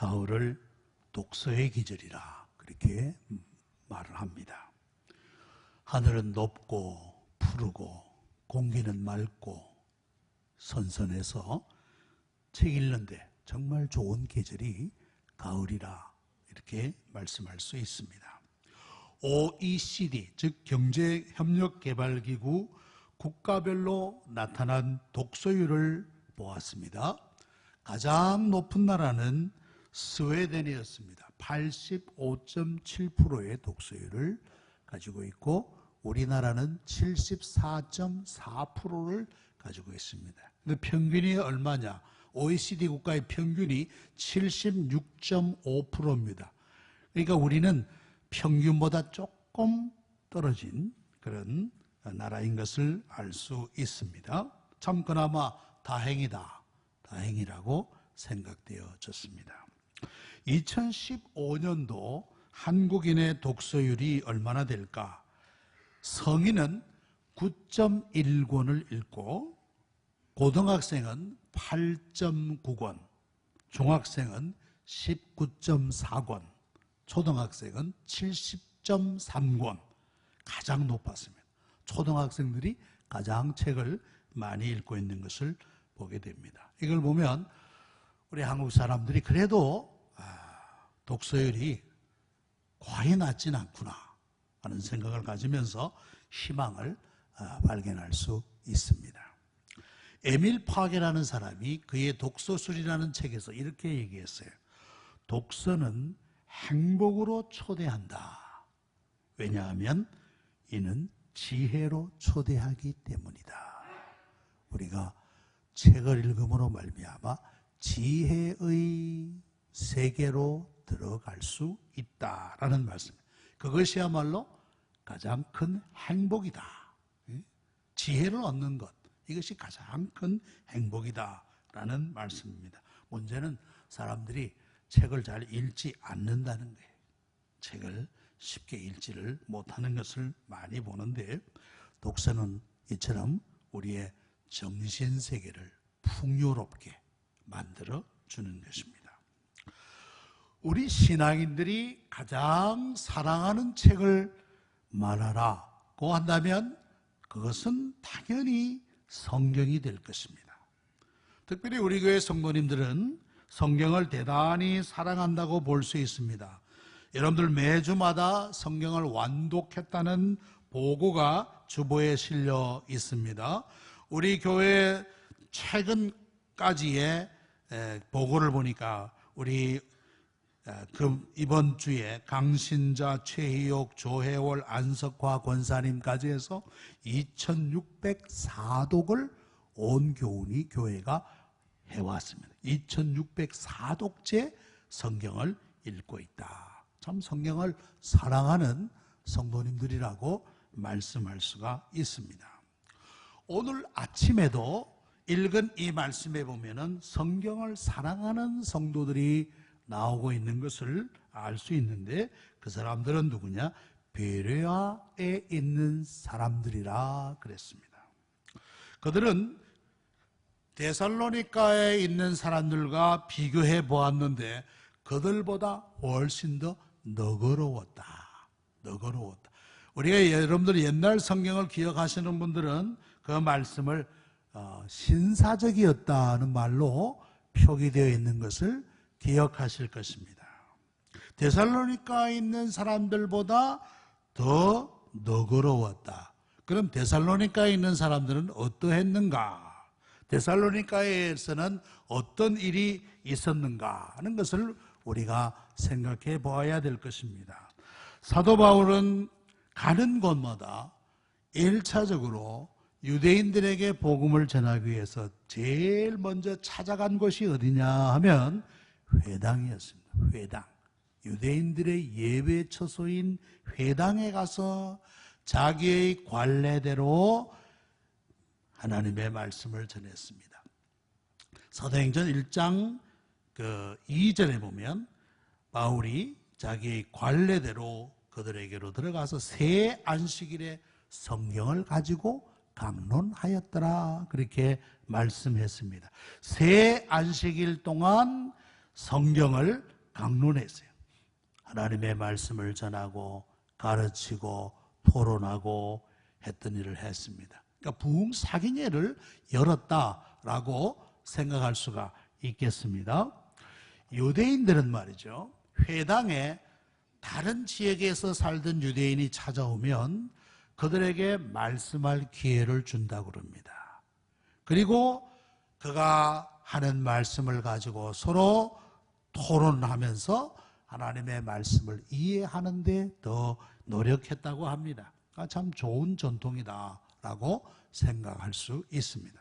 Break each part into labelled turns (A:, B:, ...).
A: 가을을 독서의 계절이라 그렇게 말을 합니다. 하늘은 높고 푸르고 공기는 맑고 선선해서 책 읽는데 정말 좋은 계절이 가을이라 이렇게 말씀할 수 있습니다. OECD, 즉 경제협력개발기구 국가별로 나타난 독서율을 보았습니다. 가장 높은 나라는 스웨덴이었습니다. 85.7%의 독서율을 가지고 있고 우리나라는 74.4%를 가지고 있습니다. 근데 평균이 얼마냐? OECD 국가의 평균이 76.5%입니다. 그러니까 우리는 평균보다 조금 떨어진 그런 나라인 것을 알 수 있습니다. 참 그나마 다행이라고 생각되어졌습니다. 2015년도 한국인의 독서율이 얼마나 될까? 성인은 9.1권을 읽고 고등학생은 8.9권, 중학생은 19.4권, 초등학생은 70.3권, 가장 높았습니다. 초등학생들이 가장 책을 많이 읽고 있는 것을 보게 됩니다. 이걸 보면 우리 한국 사람들이 그래도 독서율이 과히 낮진 않구나 하는 생각을 가지면서 희망을 발견할 수 있습니다. 에밀 파게라는 사람이 그의 독서술이라는 책에서 이렇게 얘기했어요. 독서는 행복으로 초대한다. 왜냐하면 이는 지혜로 초대하기 때문이다. 우리가 책을 읽음으로 말미암아 지혜의 세계로 들어갈 수 있다라는 말씀. 그것이야말로 가장 큰 행복이다. 지혜를 얻는 것, 이것이 가장 큰 행복이다라는 말씀입니다. 문제는 사람들이 책을 잘 읽지 않는다는 거예요. 책을 쉽게 읽지를 못하는 것을 많이 보는데 독서는 이처럼 우리의 정신세계를 풍요롭게 만들어 주는 것입니다. 우리 신앙인들이 가장 사랑하는 책을 말하라고 한다면 그것은 당연히 성경이 될 것입니다. 특별히 우리 교회 성도님들은 성경을 대단히 사랑한다고 볼 수 있습니다. 여러분들 매주마다 성경을 완독했다는 보고가 주보에 실려 있습니다. 우리 교회 최근까지의 보고를 보니까 우리 이번 주에 강신자, 최희옥, 조혜월, 안석화 권사님까지 해서 2604독을 온 교회가 해왔습니다. 2604독째 성경을 읽고 있다. 참 성경을 사랑하는 성도님들이라고 말씀할 수가 있습니다. 오늘 아침에도 읽은 이 말씀에 보면은 성경을 사랑하는 성도들이 나오고 있는 것을 알 수 있는데 그 사람들은 누구냐? 베레아에 있는 사람들이라 그랬습니다. 그들은 데살로니가에 있는 사람들과 비교해 보았는데 그들보다 훨씬 더 너그러웠다. 우리가 여러분들 옛날 성경을 기억하시는 분들은 그 말씀을 신사적이었다는 말로 표기되어 있는 것을 기억하실 것입니다. 데살로니가에 있는 사람들보다 더 너그러웠다. 그럼 데살로니가에 있는 사람들은 어떠했는가? 데살로니가에서는 어떤 일이 있었는가 하는 것을 우리가 생각해 보아야 될 것입니다. 사도 바울은 가는 곳마다 1차적으로 유대인들에게 복음을 전하기 위해서 제일 먼저 찾아간 곳이 어디냐 하면 회당이었습니다. 회당. 유대인들의 예배 처소인 회당에 가서 자기의 관례대로 하나님의 말씀을 전했습니다. 사도행전 1장 2절에 보면 바울이 자기의 관례대로 그들에게로 들어가서 새 안식일에 성경을 가지고 강론하였더라 그렇게 말씀했습니다. 새 안식일 동안 성경을 강론했어요. 하나님의 말씀을 전하고 가르치고 토론하고 했던 일을 했습니다. 그러니까 부흥사경회를 열었다라고 생각할 수가 있겠습니다. 유대인들은 말이죠, 회당에 다른 지역에서 살던 유대인이 찾아오면 그들에게 말씀할 기회를 준다고 그럽니다. 그리고 그가 하는 말씀을 가지고 서로 토론하면서 하나님의 말씀을 이해하는 데 더 노력했다고 합니다. 참 좋은 전통이다라고 생각할 수 있습니다.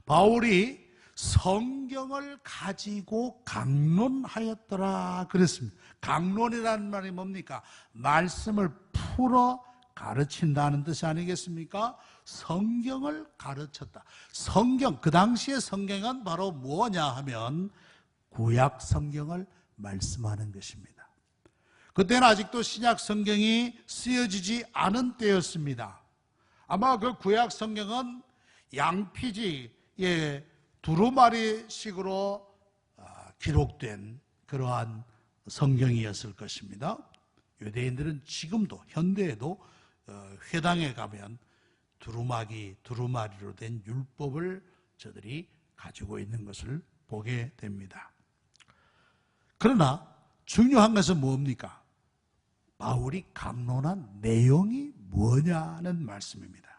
A: 바울이 성경을 가지고 강론하였더라 그랬습니다. 강론이라는 말이 뭡니까? 말씀을 풀어 가르친다는 뜻이 아니겠습니까? 성경을 가르쳤다. 성경, 그 당시의 성경은 바로 뭐냐 하면 구약 성경을 말씀하는 것입니다. 그때는 아직도 신약 성경이 쓰여지지 않은 때였습니다. 아마 그 구약 성경은 양피지의 두루마리식으로 기록된 그러한 성경이었을 것입니다. 유대인들은 지금도 현대에도 회당에 가면 두루마리로 된 율법을 저들이 가지고 있는 것을 보게 됩니다. 그러나 중요한 것은 뭡니까? 바울이 강론한 내용이 뭐냐는 말씀입니다.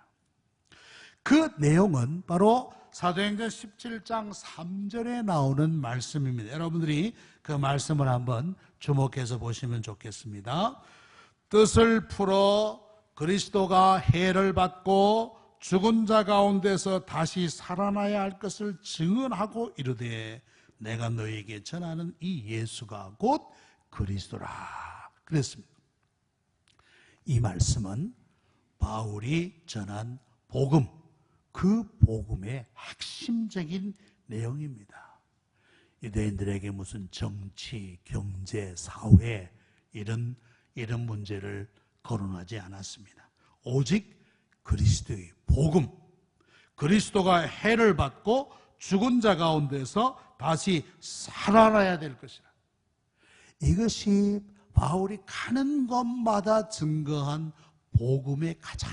A: 그 내용은 바로 사도행전 17장 3절에 나오는 말씀입니다. 여러분들이 그 말씀을 한번 주목해서 보시면 좋겠습니다. 뜻을 풀어 그리스도가 해를 받고 죽은 자 가운데서 다시 살아나야 할 것을 증언하고 이르되 내가 너희에게 전하는 이 예수가 곧 그리스도라 그랬습니다. 이 말씀은 바울이 전한 복음, 그 복음의 핵심적인 내용입니다. 유대인들에게 무슨 정치, 경제, 사회 이런 문제를 거론하지 않았습니다. 오직 그리스도의 복음, 그리스도가 해를 받고 죽은 자 가운데서 다시 살아나야 될 것이라. 이것이 바울이 가는 곳마다 증거한 복음의 가장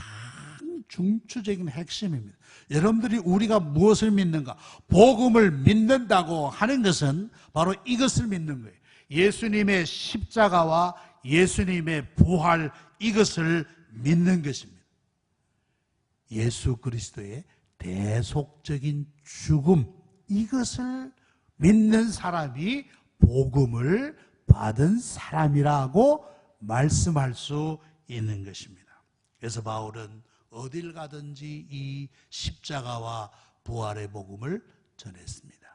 A: 중추적인 핵심입니다. 여러분들이 우리가 무엇을 믿는가? 복음을 믿는다고 하는 것은 바로 이것을 믿는 거예요. 예수님의 십자가와 예수님의 부활, 이것을 믿는 것입니다. 예수 그리스도의 대속적인 죽음, 이것을 믿는 사람이 복음을 받은 사람이라고 말씀할 수 있는 것입니다. 그래서 바울은 어딜 가든지 이 십자가와 부활의 복음을 전했습니다.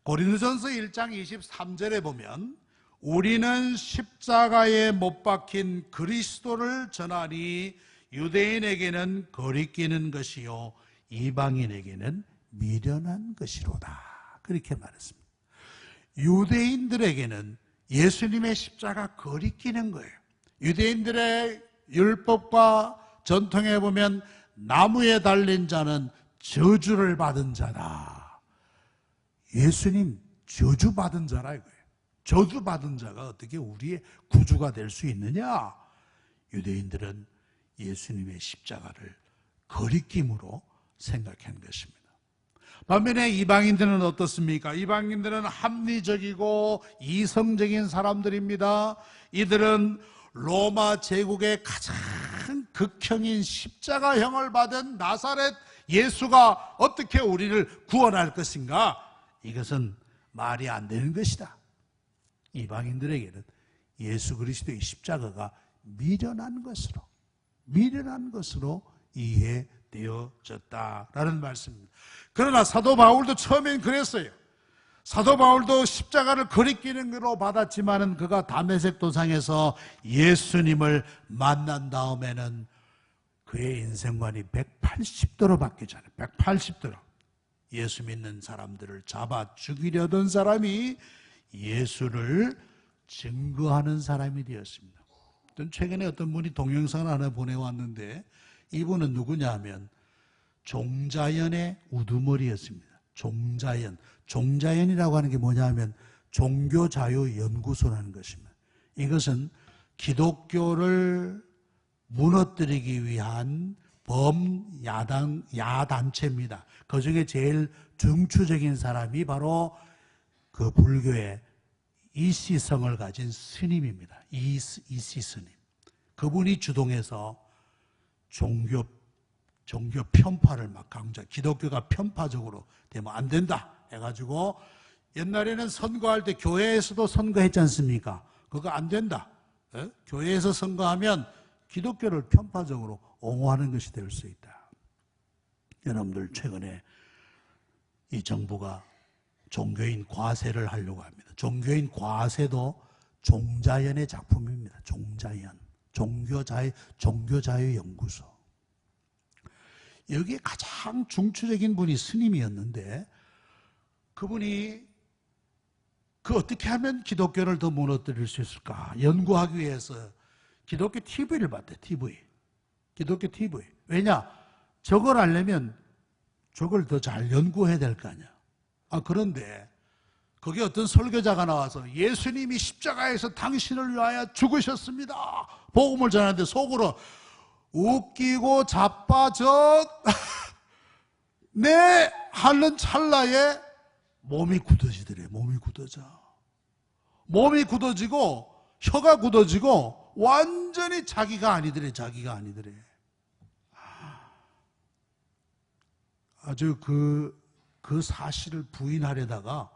A: 고린도전서 1장 23절에 보면 우리는 십자가에 못 박힌 그리스도를 전하니 유대인에게는 거리끼는 것이요 이방인에게는 미련한 것이로다 그렇게 말했습니다. 유대인들에게는 예수님의 십자가 거리끼는 거예요. 유대인들의 율법과 전통에 보면 나무에 달린 자는 저주를 받은 자다. 예수님 저주받은 자라 이거예요. 저주받은 자가 어떻게 우리의 구주가 될 수 있느냐? 유대인들은 예수님의 십자가를 거리낌으로 생각한 것입니다. 반면에 이방인들은 어떻습니까? 이방인들은 합리적이고 이성적인 사람들입니다. 이들은 로마 제국의 가장 극형인 십자가형을 받은 나사렛 예수가 어떻게 우리를 구원할 것인가? 이것은 말이 안 되는 것이다. 이방인들에게는 예수 그리스도의 십자가가 미련한 것으로 이해되어졌다라는 말씀입니다. 그러나 사도 바울도 처음엔 그랬어요. 사도 바울도 십자가를 거리끼는 것으로 받았지만은 그가 다메섹 도상에서 예수님을 만난 다음에는 그의 인생관이 180도로 바뀌잖아요. 180도로. 예수 믿는 사람들을 잡아 죽이려던 사람이 예수를 증거하는 사람이 되었습니다. 최근에 어떤 분이 동영상을 하나 보내왔는데 이분은 누구냐 하면 종자연의 우두머리였습니다. 종자연. 종자연이라고 하는 게 뭐냐면 종교자유연구소라는 것입니다. 이것은 기독교를 무너뜨리기 위한 야단체입니다. 그 중에 제일 중추적인 사람이 바로 그 불교의 이시성을 가진 스님입니다. 이시 스님. 그분이 주동해서 종교 편파를 막 강조, 기독교가 편파적으로 되면 안 된다 해가지고 옛날에는 선거할 때 교회에서도 선거했지 않습니까? 그거 안 된다. 에? 교회에서 선거하면 기독교를 편파적으로 옹호하는 것이 될 수 있다. 여러분들 최근에 이 정부가 종교인 과세를 하려고 합니다. 종교인 과세도 종자연의 작품입니다. 종자연. 종교자유연구소. 여기에 가장 중추적인 분이 스님이었는데 그분이 어떻게 하면 기독교를 더 무너뜨릴 수 있을까 연구하기 위해서 기독교 TV를 봤대. 기독교 TV. 왜냐? 저걸 알려면 저걸 더 잘 연구해야 될 거 아니야. 그런데 거기 어떤 설교자가 나와서 예수님이 십자가에서 당신을 위하여 죽으셨습니다. 복음을 전하는데 속으로 웃기고 자빠져 네 하는 찰나에 몸이 굳어지더래. 몸이 굳어지고 혀가 굳어지고 완전히 자기가 아니더래. 아주 그 사실을 부인하려다가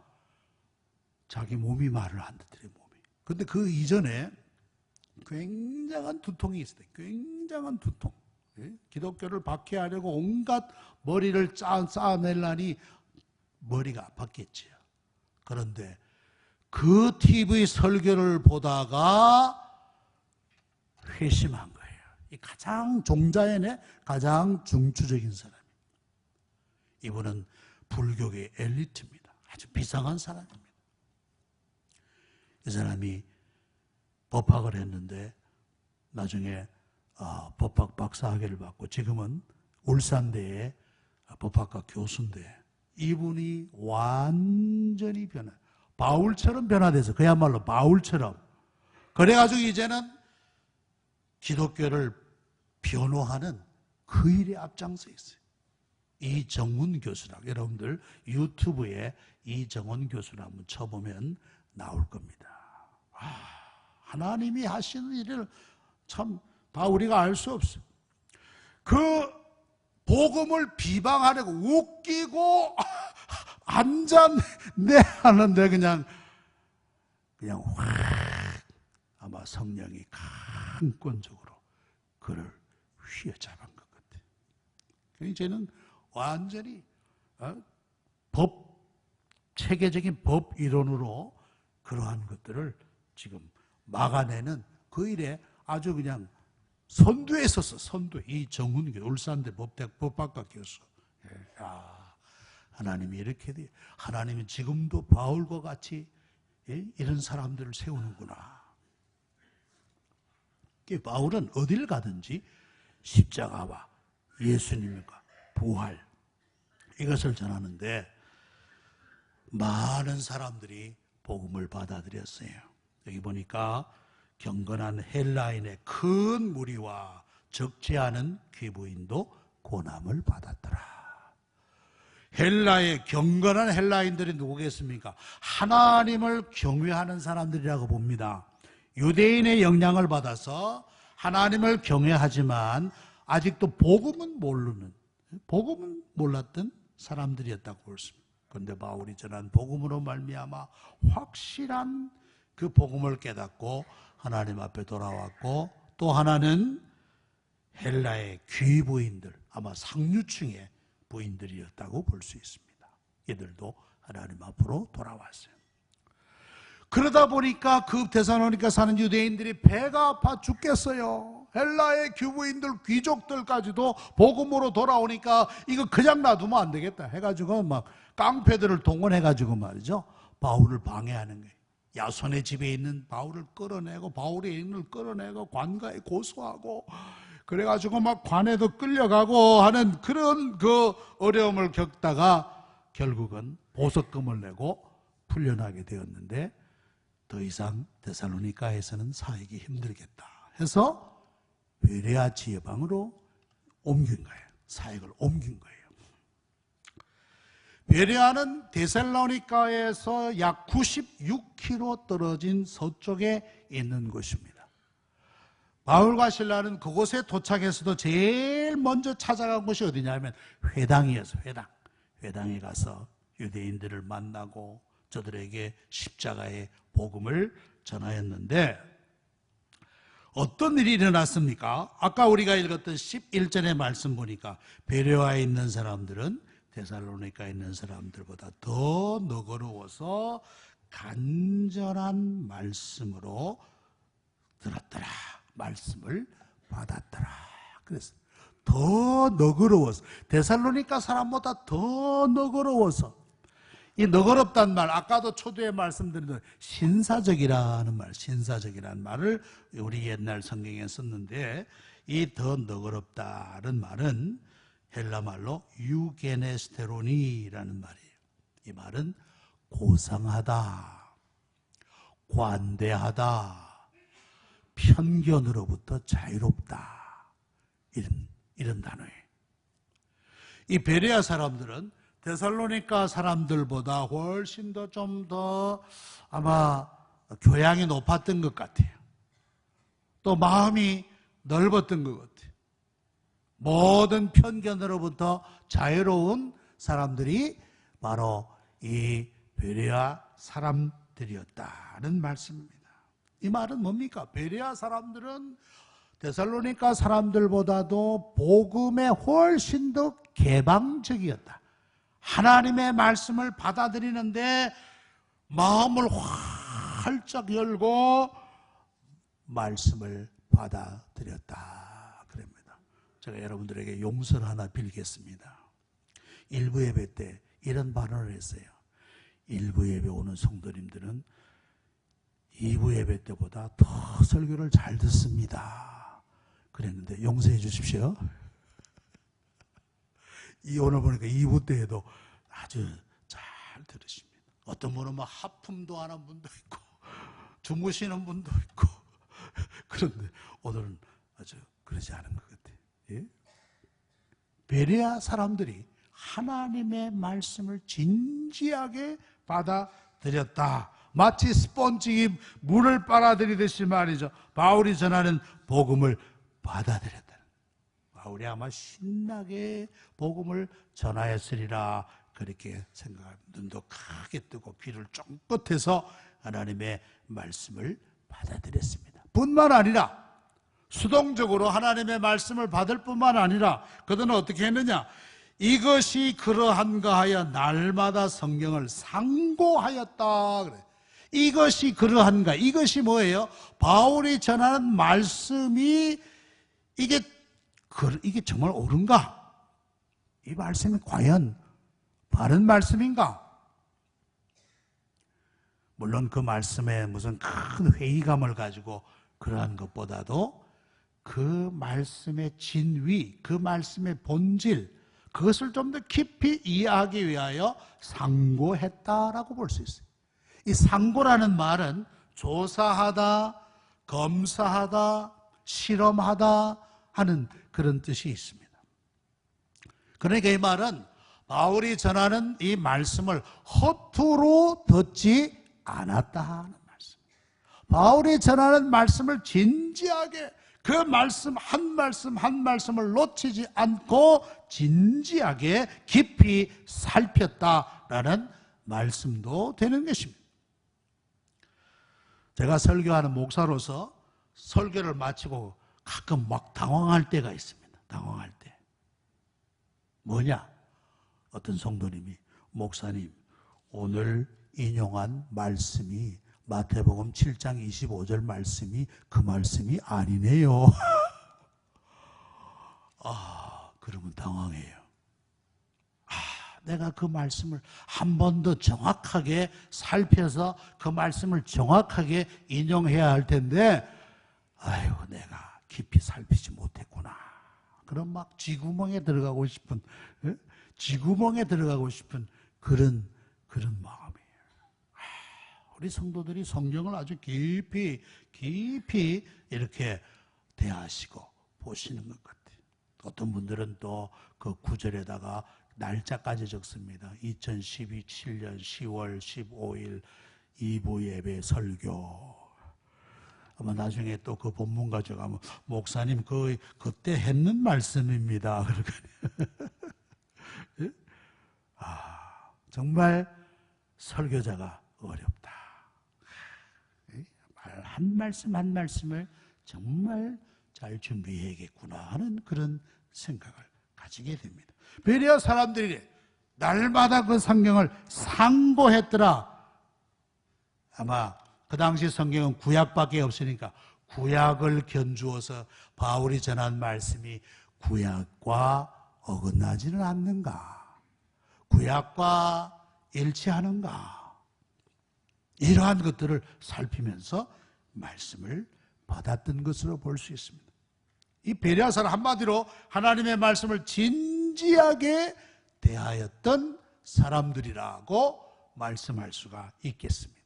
A: 자기 몸이 말을 안 듣더래. 근데 그 이전에 굉장한 두통이 있었대. 굉장한 두통. 기독교를 박해하려고 온갖 머리를 쌓아내려니 머리가 아팠겠지요. 그런데 그 TV 설교를 보다가 회심한 거예요. 이 가장 종자연의 가장 중추적인 사람입니다. 이분은 불교계 엘리트입니다. 아주 비상한 사람입니다. 이 사람이 법학을 했는데 나중에 법학 박사학위를 받고 지금은 울산대의 법학과 교수인데 이분이 완전히 바울처럼 변화돼서 그야말로 바울처럼 그래가지고 이제는 기독교를 변호하는 그 일에 앞장서 있어요. 이정훈 교수라고 여러분들 유튜브에 이정훈 교수를 한번 쳐보면 나올 겁니다. 하나님이 하시는 일을 참 다 우리가 알 수 없어요. 그 복음을 비방하려고 웃기고 앉았네 하는데 그냥 확 아마 성령이 강권적으로 그를 휘어잡은 것 같아요. 이제는 완전히 체계적인 법 이론으로 그러한 것들을 지금 막아내는 그 일에 아주 그냥 선두에 섰어. 이정훈 교수, 울산대 법학과 교수. 하나님이 이렇게 돼. 하나님은 지금도 바울과 같이 이런 사람들을 세우는구나. 바울은 어딜 가든지 십자가와 예수님과 부활 이것을 전하는데 많은 사람들이 복음을 받아들였어요. 여기 보니까 경건한 헬라인의 큰 무리와 적지 않은 귀부인도 고난을 받았더라. 헬라의 경건한 헬라인들이 누구겠습니까? 하나님을 경외하는 사람들이라고 봅니다. 유대인의 영향을 받아서 하나님을 경외하지만 아직도 복음은 몰랐던 사람들이었다고 볼 수 있습니다. 그런데 바울이 전한 복음으로 말미암아 확실한 그 복음을 깨닫고 하나님 앞에 돌아왔고 또 하나는 헬라의 귀부인들 아마 상류층의 부인들이었다고 볼 수 있습니다. 이들도 하나님 앞으로 돌아왔어요. 그러다 보니까 그 데살로니가 사는 유대인들이 배가 아파 죽겠어요. 헬라의 귀부인들 귀족들까지도 복음으로 돌아오니까 이거 그냥 놔두면 안 되겠다 해가지고 막 깡패들을 동원해가지고 말이죠 바울을 방해하는 거예요. 야손의 집에 있는 바울을 끌어내고 바울의 인을 끌어내고 관가에 고소하고 그래가지고 막 관에도 끌려가고 하는 그런 그 어려움을 겪다가 결국은 보석금을 내고 풀려나게 되었는데 더 이상 데살로니가에서는 사역이 힘들겠다 해서 베레아 지방으로 옮긴 거예요. 사역을 옮긴 거예요. 베레아는 데살로니가에서 약 96km 떨어진 서쪽에 있는 곳입니다. 바울과 실라는 그곳에 도착해서도 제일 먼저 찾아간 곳이 어디냐면 회당이었어요. 회당에 가서 유대인들을 만나고 저들에게 십자가의 복음을 전하였는데 어떤 일이 일어났습니까? 아까 우리가 읽었던 11절의 말씀 보니까 베레아에 있는 사람들은 데살로니가에 있는 사람들보다 더 너그러워서 간절한 말씀으로 들었더라. 말씀을 받았더라. 그래서 더 너그러워서, 데살로니가 사람보다 더 너그러워서, 이 너그럽다는 말, 아까도 초두에 말씀드린 대로 신사적이라는 말, 신사적이라는 말을 우리 옛날 성경에 썼는데, 이 더 너그럽다는 말은 헬라 말로 유게네스테로니라는 말이에요. 이 말은 고상하다, 관대하다, 편견으로부터 자유롭다, 이런 단어예요. 이 베레아 사람들은 데살로니가 사람들보다 훨씬 더 좀 더 아마 교양이 높았던 것 같아요. 또 마음이 넓었던 것 같아요. 모든 편견으로부터 자유로운 사람들이 바로 이 베레아 사람들이었다는 말씀입니다. 이 말은 뭡니까? 베레아 사람들은 데살로니가 사람들보다도 복음에 훨씬 더 개방적이었다. 하나님의 말씀을 받아들이는데 마음을 활짝 열고 말씀을 받아들였다. 그럽니다. 제가 여러분들에게 용서를 하나 빌겠습니다. 일부 예배 때 이런 발언을 했어요. 일부 예배 오는 성도님들은 2부 예배 때보다 더 설교를 잘 듣습니다. 그랬는데 용서해 주십시오. 오늘 보니까 2부 때에도 아주 잘 들으십니다. 어떤 분은 막 하품도 하는 분도 있고 주무시는 분도 있고 그런데 오늘은 아주 그러지 않은 것 같아요. 예? 베레아 사람들이 하나님의 말씀을 진지하게 받아들였다. 마치 스펀지가 물을 빨아들이듯이 말이죠. 바울이 전하는 복음을 받아들였다. 바울이 아마 신나게 복음을 전하였으리라 그렇게 생각합니다. 눈도 크게 뜨고 귀를 쫑긋해서 하나님의 말씀을 받아들였습니다. 뿐만 아니라 수동적으로 하나님의 말씀을 받을 뿐만 아니라 그들은 어떻게 했느냐? 이것이 그러한가 하여 날마다 성경을 상고하였다 그래. 이것이 그러한가, 이것이 뭐예요? 바울이 전하는 말씀이 이게 정말 옳은가? 이 말씀이 과연 바른 말씀인가? 물론 그 말씀에 무슨 큰 회의감을 가지고 그러한 것보다도 그 말씀의 진위, 그 말씀의 본질, 그것을 좀 더 깊이 이해하기 위하여 상고했다라고 볼 수 있어요. 이 상고라는 말은 조사하다, 검사하다, 실험하다 하는 그런 뜻이 있습니다. 그러니까 이 말은 바울이 전하는 이 말씀을 허투루 듣지 않았다 하는 말씀. 바울이 전하는 말씀을 진지하게 그 말씀 한 말씀을 놓치지 않고 진지하게 깊이 살폈다라는 말씀도 되는 것입니다. 제가 설교하는 목사로서 설교를 마치고 가끔 막 당황할 때가 있습니다. 당황할 때. 뭐냐? 어떤 성도님이 목사님 오늘 인용한 말씀이 마태복음 7장 25절 말씀이 그 말씀이 아니네요. 그러면 당황해요. 내가 그 말씀을 한 번 더 정확하게 살펴서 그 말씀을 정확하게 인용해야 할 텐데 아이고 내가 깊이 살피지 못했구나. 그럼 막 쥐구멍에 들어가고 싶은 그런 마음이에요. 우리 성도들이 성경을 아주 깊이 이렇게 대하시고 보시는 것 같아요. 어떤 분들은 또 그 구절에다가 날짜까지 적습니다. 2012년 10월 15일 2부 예배 설교. 아마 나중에 또 그 본문 가져가면 목사님 그때 했는 말씀입니다. 정말 설교자가 어렵다. 말 한 말씀 한 말씀을 정말 잘 준비해야겠구나 하는 그런 생각을 가지게 됩니다. 베레아 사람들이 날마다 그 성경을 상고했더라. 아마 그 당시 성경은 구약밖에 없으니까 구약을 견주어서 바울이 전한 말씀이 구약과 어긋나지는 않는가? 구약과 일치하는가? 이러한 것들을 살피면서 말씀을 받았던 것으로 볼 수 있습니다. 이 베레아서는 한마디로 하나님의 말씀을 진지하게 대하였던 사람들이라고 말씀할 수가 있겠습니다.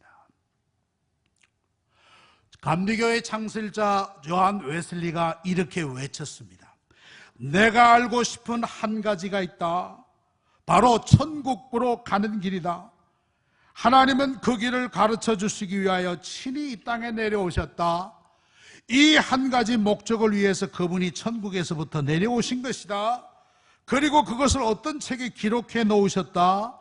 A: 감리교의 창설자 요한 웨슬리가 이렇게 외쳤습니다. 내가 알고 싶은 한 가지가 있다. 바로 천국으로 가는 길이다. 하나님은 그 길을 가르쳐 주시기 위하여 친히 이 땅에 내려오셨다. 이 한 가지 목적을 위해서 그분이 천국에서부터 내려오신 것이다. 그리고 그것을 어떤 책에 기록해 놓으셨다.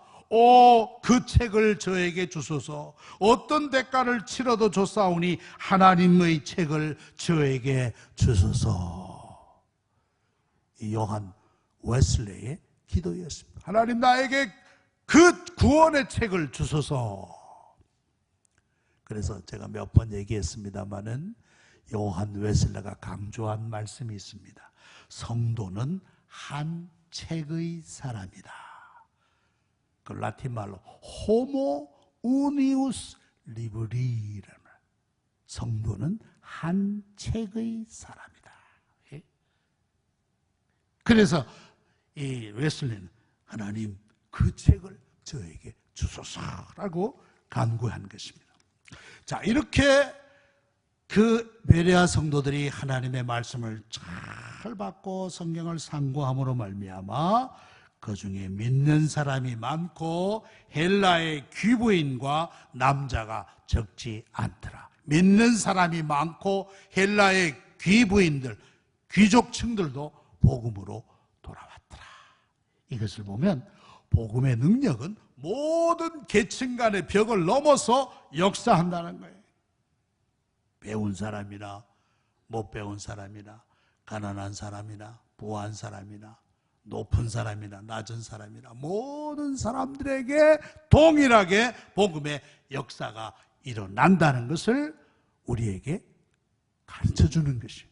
A: 그 책을 저에게 주소서. 어떤 대가를 치러도 좋사오니 하나님의 책을 저에게 주소서. 이 요한 웨슬레의 기도였습니다. 하나님 나에게 그 구원의 책을 주소서. 그래서 제가 몇 번 얘기했습니다마는 요한 웨슬레가 강조한 말씀이 있습니다. 성도는 한 책의 사람이다. 그 라틴 말로 호모 우니우스 리브리라는 말. 성도는 한 책의 사람이다. 그래서 이 웨슬리는 하나님 그 책을 저에게 주소서라고 간구한 것입니다. 자, 이렇게 그 베레아 성도들이 하나님의 말씀을 잘 받고 성경을 상고함으로 말미암아 그 중에 믿는 사람이 많고 헬라의 귀부인과 남자가 적지 않더라. 믿는 사람이 많고 헬라의 귀부인들, 귀족층들도 복음으로 돌아왔더라. 이것을 보면 복음의 능력은 모든 계층 간의 벽을 넘어서 역사한다는 거예요. 배운 사람이나 못 배운 사람이나 가난한 사람이나 부한 사람이나 높은 사람이나 낮은 사람이나 모든 사람들에게 동일하게 복음의 역사가 일어난다는 것을 우리에게 가르쳐주는 것이에요.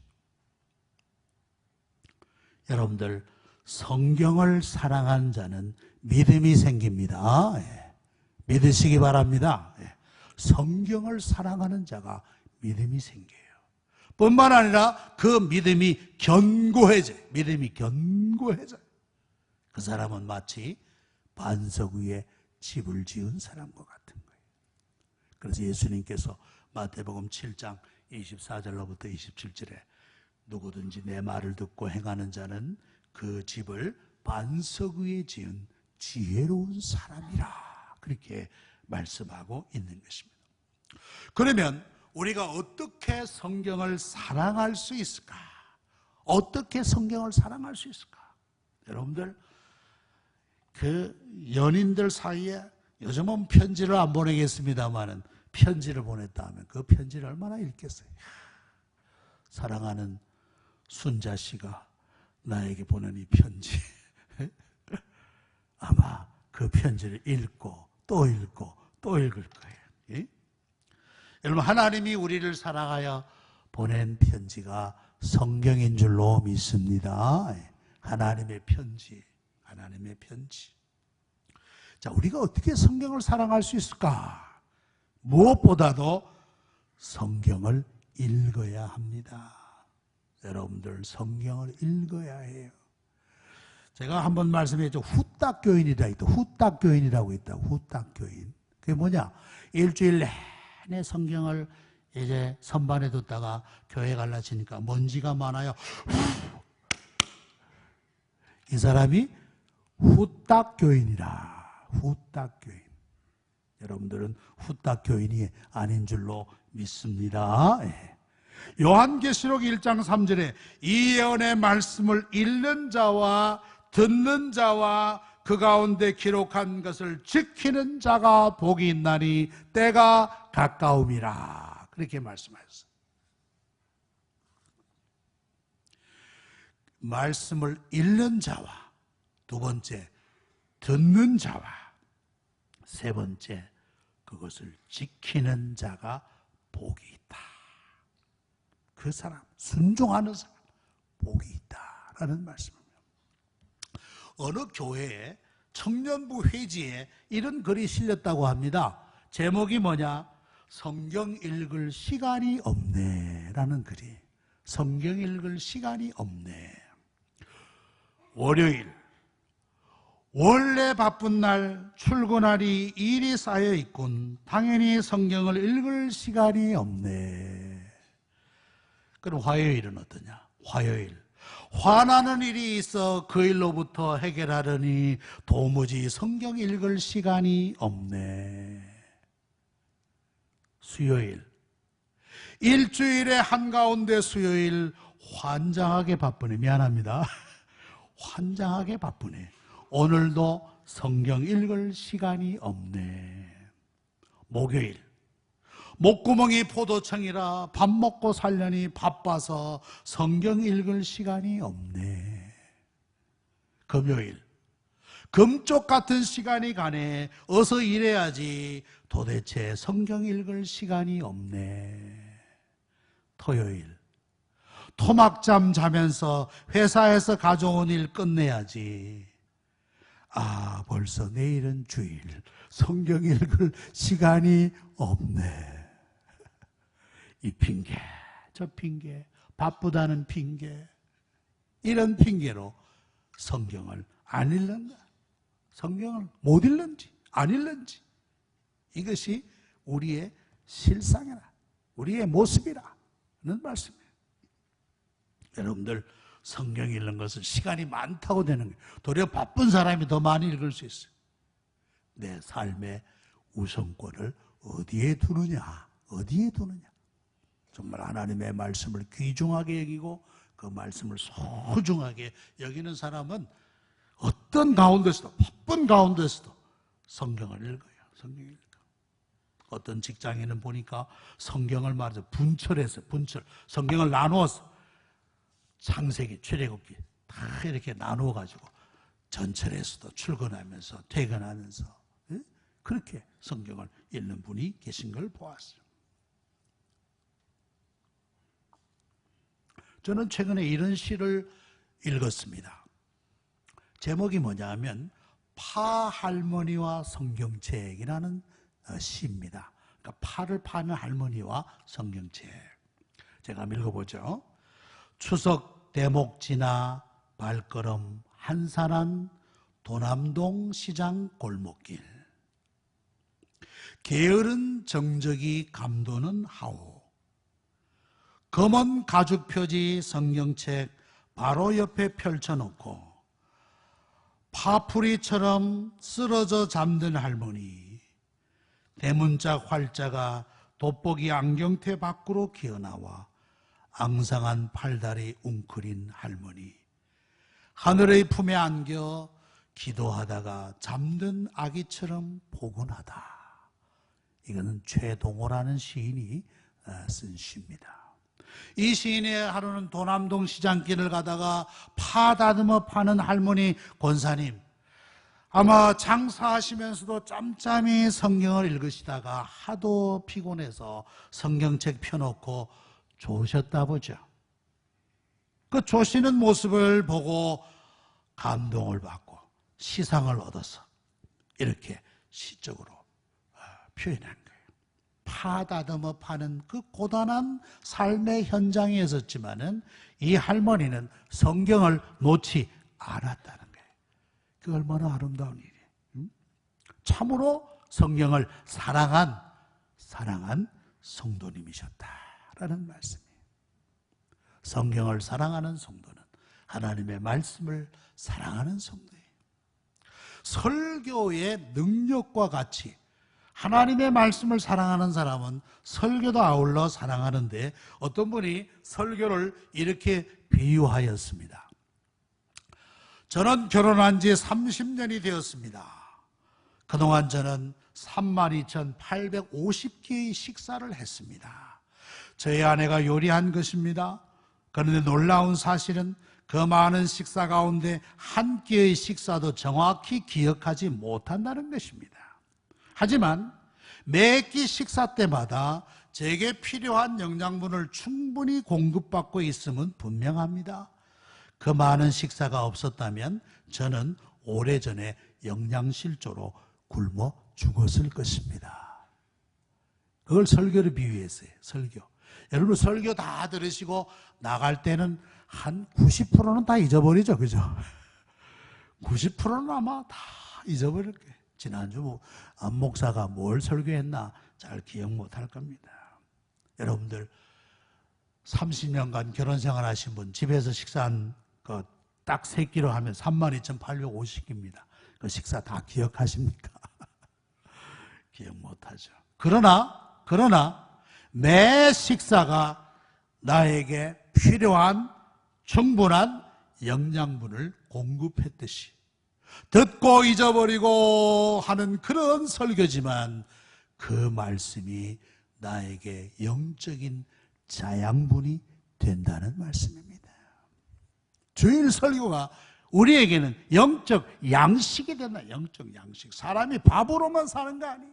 A: 여러분들, 성경을 사랑하는 자는 믿음이 생깁니다. 믿으시기 바랍니다. 성경을 사랑하는 자가 믿음이 생겨요. 뿐만 아니라 그 믿음이 견고해져요. 그 사람은 마치 반석 위에 집을 지은 사람과 같은 거예요. 그래서 예수님께서 마태복음 7장 24절로부터 27절에 누구든지 내 말을 듣고 행하는 자는 그 집을 반석 위에 지은 지혜로운 사람이라, 그렇게 말씀하고 있는 것입니다. 그러면 우리가 어떻게 성경을 사랑할 수 있을까? 어떻게 성경을 사랑할 수 있을까? 여러분들, 그 연인들 사이에 요즘은 편지를 안 보내겠습니다만은 편지를 보냈다 하면 그 편지를 얼마나 읽겠어요? 사랑하는 순자 씨가 나에게 보낸 이 편지, 아마 그 편지를 읽고 또 읽고 또 읽을 거예요. 예? 여러분, 하나님이 우리를 사랑하여 보낸 편지가 성경인 줄로 믿습니다. 하나님의 편지. 자, 우리가 어떻게 성경을 사랑할 수 있을까? 무엇보다도 성경을 읽어야 합니다. 여러분들, 성경을 읽어야 해요. 제가 한번 말씀했죠. 후딱교인이라 있다. 후딱교인이라고 있다. 후딱교인. 그게 뭐냐? 일주일 내내 성경을 이제 선반에 뒀다가 교회 갈라치니까 먼지가 많아요. 이 사람이 후딱교인이라. 후딱교인. 여러분들은 후딱교인이 아닌 줄로 믿습니다. 예. 요한계시록 1장 3절에 이 예언의 말씀을 읽는 자와 듣는 자와 그 가운데 기록한 것을 지키는 자가 복이 있나니 때가 가까움이라. 그렇게 말씀하셨어요. 말씀을 읽는 자와 두 번째 듣는 자와 세 번째 그것을 지키는 자가 복이 있다. 그 사람, 순종하는 사람 복이 있다라는 말씀입니다. 어느 교회에 청년부 회지에 이런 글이 실렸다고 합니다. 제목이 뭐냐? 성경 읽을 시간이 없네 라는 글이. 성경 읽을 시간이 없네. 월요일 원래 바쁜 날 출근하리 일이 쌓여 있군. 당연히 성경을 읽을 시간이 없네. 그럼 화요일은 어떠냐? 화요일 화나는 일이 있어 그 일로부터 해결하려니 도무지 성경 읽을 시간이 없네. 수요일 일주일의 한가운데 수요일 환장하게 바쁘네. 미안합니다. 환장하게 바쁘네. 오늘도 성경 읽을 시간이 없네. 목요일 목구멍이 포도청이라 밥 먹고 살려니 바빠서 성경 읽을 시간이 없네. 금요일 금쪽 같은 시간이 가네. 어서 일해야지. 도대체 성경 읽을 시간이 없네. 토요일 토막잠 자면서 회사에서 가져온 일 끝내야지. 아, 벌써 내일은 주일. 성경 읽을 시간이 없네. 이 핑계, 저 핑계, 바쁘다는 핑계, 이런 핑계로 성경을 안 읽는다. 성경을 못 읽는지 안 읽는지 이것이 우리의 실상이라, 우리의 모습이라는 말씀이에요. 여러분들 성경 읽는 것은 시간이 많다고 되는 거예요. 도리어 바쁜 사람이 더 많이 읽을 수 있어요. 내 삶의 우선권을 어디에 두느냐, 어디에 두느냐. 정말 하나님의 말씀을 귀중하게 여기고 그 말씀을 소중하게 여기는 사람은 어떤 가운데서도, 바쁜 가운데서도 성경을 읽어요. 성경을 읽어요. 어떤 직장인은 보니까 성경을 말해서 분철해서, 성경을 나누어서 창세기, 출애굽기 다 이렇게 나누어 가지고 전철에서도 출근하면서 퇴근하면서 그렇게 성경을 읽는 분이 계신 걸 보았어요. 저는 최근에 이런 시를 읽었습니다. 제목이 뭐냐면 파할머니와 성경책이라는 시입니다. 그러니까 파를 파는 할머니와 성경책. 제가 한번 읽어보죠. 추석 대목 지나 발걸음 한산한 도남동 시장 골목길. 게으른 정적이 감도는 하오. 검은 가죽 표지 성경책 바로 옆에 펼쳐놓고 파풀이처럼 쓰러져 잠든 할머니. 대문짝 활자가 돋보기 안경테 밖으로 기어나와 앙상한 팔다리 웅크린 할머니. 하늘의 품에 안겨 기도하다가 잠든 아기처럼 포근하다. 이거는 최동호라는 시인이 쓴 시입니다. 이 시인의 하루는 도남동 시장길을 가다가 파 다듬어 파는 할머니 권사님, 아마 장사하시면서도 짬짬이 성경을 읽으시다가 하도 피곤해서 성경책 펴놓고 조셨다 보죠. 그 조시는 모습을 보고 감동을 받고 시상을 얻어서 이렇게 시적으로 표현한 거예요. 파 다듬어 파는 그 고단한 삶의 현장에 있었지만은 이 할머니는 성경을 놓지 않았다는 거예요. 그 얼마나 아름다운 일이에요. 참으로 성경을 사랑한 성도님이셨다라는 말씀이에요. 성경을 사랑하는 성도는 하나님의 말씀을 사랑하는 성도예요. 설교의 능력과 같이 하나님의 말씀을 사랑하는 사람은 설교도 아울러 사랑하는데, 어떤 분이 설교를 이렇게 비유하였습니다. 저는 결혼한 지 30년이 되었습니다. 그동안 저는 32,850개의 식사를 했습니다. 저희 아내가 요리한 것입니다. 그런데 놀라운 사실은 그 많은 식사 가운데 한 끼의 식사도 정확히 기억하지 못한다는 것입니다. 하지만 매 끼 식사 때마다 제게 필요한 영양분을 충분히 공급받고 있음은 분명합니다. 그 많은 식사가 없었다면 저는 오래전에 영양실조로 굶어 죽었을 것입니다. 그걸 설교로 비유했어요. 설교. 여러분 설교 다 들으시고 나갈 때는 한 90%는 다 잊어버리죠. 그죠? 90%는 아마 다 잊어버릴 거예요. 지난주 안 목사가 뭘 설교했나 잘 기억 못할 겁니다. 여러분들 30년간 결혼생활 하신 분, 집에서 식사한 거 딱 3끼로 하면 32,850끼입니다. 그 식사 다 기억하십니까? 기억 못하죠. 그러나 매 식사가 나에게 필요한 충분한 영양분을 공급했듯이 듣고 잊어버리고 하는 그런 설교지만 그 말씀이 나에게 영적인 자양분이 된다는 말씀입니다. 주일 설교가 우리에게는 영적 양식이 된다. 영적 양식. 사람이 밥으로만 사는 거 아니에요.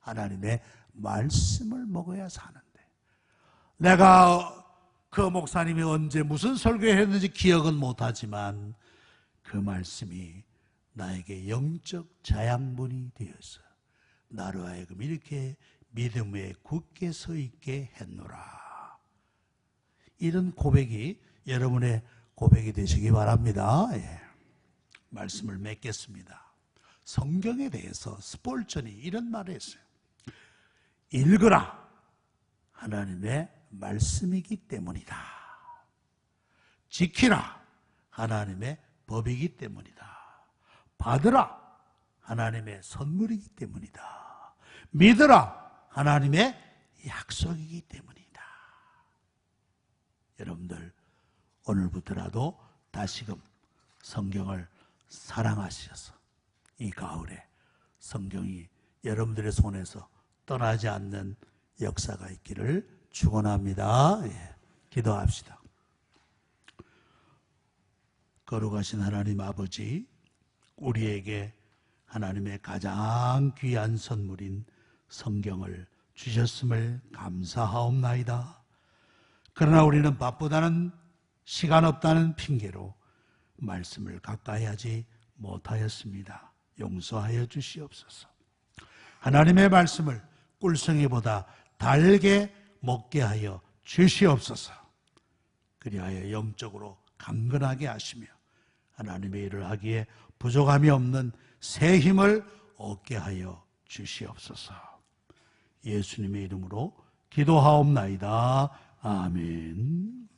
A: 하나님의 말씀을 먹어야 사는데, 내가 그 목사님이 언제 무슨 설교했는지 기억은 못하지만 그 말씀이 나에게 영적 자양분이 되어서 나로 하여금 이렇게 믿음에 굳게 서 있게 했노라. 이런 고백이 여러분의 고백이 되시기 바랍니다. 예. 말씀을 맺겠습니다. 성경에 대해서 스폴전이 이런 말을 했어요. 읽으라. 하나님의 말씀이기 때문이다. 지키라. 하나님의 법이기 때문이다. 받으라. 하나님의 선물이기 때문이다. 믿으라. 하나님의 약속이기 때문이다. 여러분들 오늘부터라도 다시금 성경을 사랑하셔서 이 가을에 성경이 여러분들의 손에서 떠나지 않는 역사가 있기를 축원합니다. 예, 기도합시다. 거룩하신 하나님 아버지, 우리에게 하나님의 가장 귀한 선물인 성경을 주셨음을 감사하옵나이다. 그러나 우리는 바쁘다는, 시간 없다는 핑계로 말씀을 가까이 하지 못하였습니다. 용서하여 주시옵소서. 하나님의 말씀을 꿀성이보다 달게 먹게 하여 주시옵소서. 그리하여 영적으로 강건하게 하시며 하나님의 일을 하기에 부족함이 없는 새 힘을 얻게 하여 주시옵소서. 예수님의 이름으로 기도하옵나이다. 아멘.